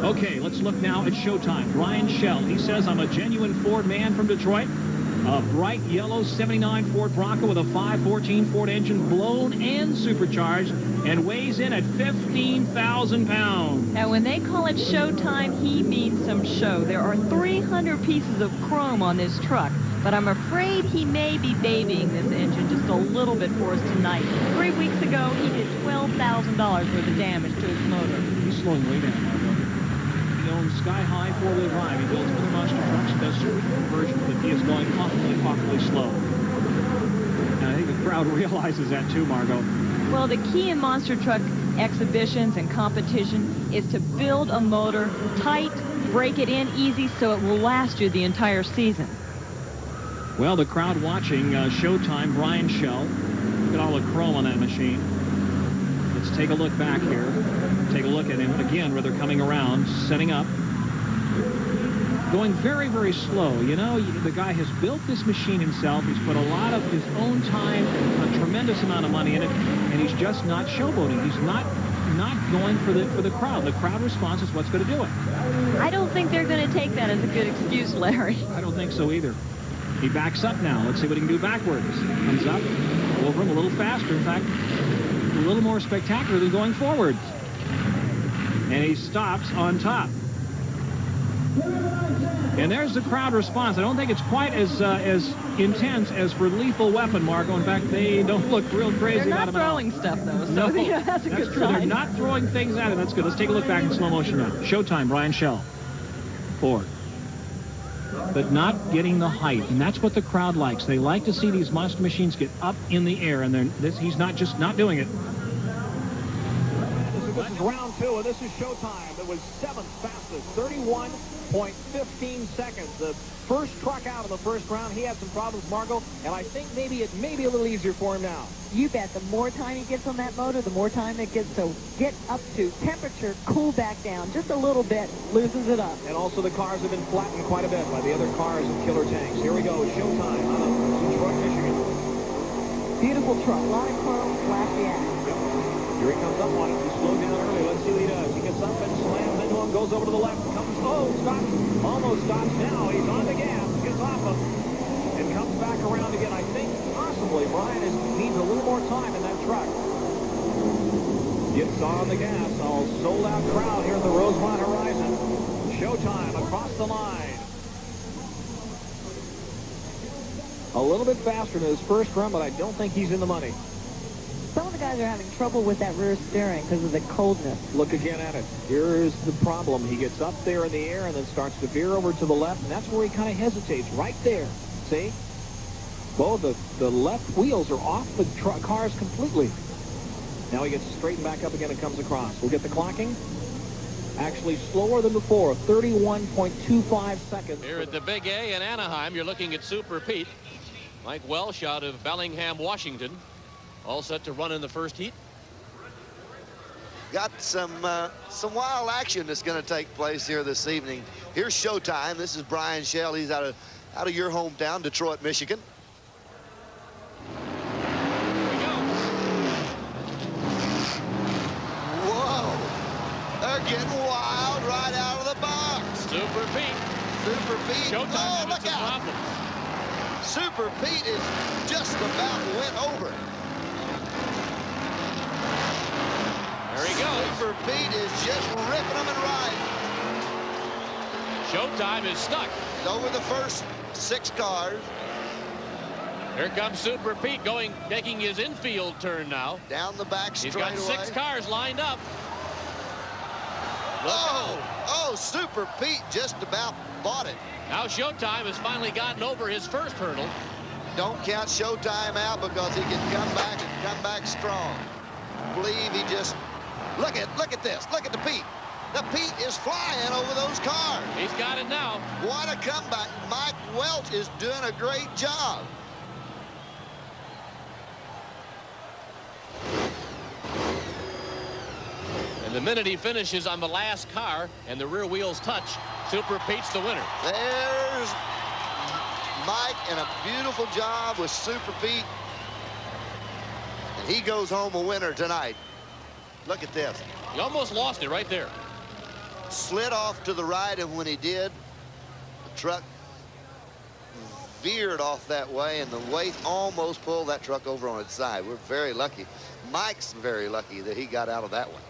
Okay, let's look now at Showtime. Brian Shell, he says, I'm a genuine Ford man from Detroit. A bright yellow 79 Ford Bronco with a 514 Ford engine, blown and supercharged, and weighs in at 15,000 pounds. Now, when they call it Showtime, he means some show. There are 300 pieces of chrome on this truck, but I'm afraid he may be babying this engine just a little bit for us tonight. 3 weeks ago, he did $12,000 worth of damage to his motor. He's slowing way down, Margot. He owns sky-high four-wheel drive. He builds other monster trucks and does super conversions, but he is going awfully slow. And I think the crowd realizes that too, Margot. Well, the key in monster truck exhibitions and competition is to build a motor tight, break it in easy so it will last you the entire season. Well, the crowd watching Showtime, Brian Shell. Look at all the chrome on that machine. Let's take a look back here. Take a look at him again where they're coming around, setting up. Going very slow. You know, the guy has built this machine himself. He's put a lot of his own time and a tremendous amount of money in it, and he's just not showboating. He's not going for the crowd. The crowd response is what's going to do it. I don't think they're going to take that as a good excuse, Larry. I don't think so either. He backs up now. Let's see what he can do backwards. Comes up over him a little faster. In fact, a little more spectacular than going forwards. And he stops on top. And there's the crowd response. I don't think it's quite as intense as for Lethal Weapon, Margo. In fact, they don't look real crazy. They're not about him throwing stuff, though. So no, yeah, that's a good true. sign. They're not throwing things at him. That's good. Let's take a look back in slow motion now. Showtime, Brian Shell. Ford. But not getting the height, and that's what the crowd likes. They like to see these monster machines get up in the air, and he's not doing it. This is round two, and this is Showtime. It was seventh fastest, 31.15 seconds. The first truck out of the first round, he had some problems, Margo, and I think maybe it may be a little easier for him now. You bet. The more time he gets on that motor, the more time it gets to get up to temperature, cool back down just a little bit, loosens it up. And also the cars have been flattened quite a bit by the other cars and killer tanks. Here we go, Showtime out of Detroit, Michigan. Beautiful truck, a lot of chrome, flashy ass. Yep. Here he comes up on it. He slowed down early. Let's see what he does. He gets up and slams into him, goes over to the left, comes, stops, almost stops now. He's on the gas, gets off him, and comes back around again. I think possibly Brian needs a little more time in that truck. Gets on the gas. All sold out crowd here at the Rosemont Horizon. Showtime across the line. A little bit faster than his first run, but I don't think he's in the money. Some of the guys are having trouble with that rear steering because of the coldness. Look again at it. Here's the problem. He gets up there in the air and then starts to veer over to the left, and that's where he kind of hesitates, right there. See? Both the left wheels are off the cars completely. Now he gets straightened back up again and comes across. We'll get the clocking. Actually slower than before, 31.25 seconds. Here at the Big A in Anaheim, you're looking at Super Pete. Mike Welsh out of Bellingham, Washington. All set to run in the first heat. Got some wild action that's going to take place here this evening. Here's Showtime. This is Brian Shell. He's out of your hometown, Detroit, Michigan. Whoa! They're getting wild right out of the box. Super Pete. Super Pete. Showtime Oh, look out! Problems. Super Pete is just about went over. There he goes. Super Pete is just ripping them and riding. Showtime is stuck. He's over the first 6 cars. Here comes Super Pete making his infield turn now. Down the back straightaway. He's got 6 cars lined up. Look out. Oh, Super Pete just about bought it. Now Showtime has finally gotten over his first hurdle. Don't count Showtime out because he can come back and come back strong. I believe he just look at this. Look at the Pete. The Pete is flying over those cars. He's got it now. What a comeback. Mike Welch is doing a great job. And the minute he finishes on the last car and the rear wheels touch, Super Pete's the winner. There's Mike and a beautiful job with Super Pete. And he goes home a winner tonight. Look at this. He almost lost it right there. slid off to the right, and when he did, the truck veered off that way, and the weight almost pulled that truck over on its side. We're very lucky. Mike's very lucky that he got out of that one.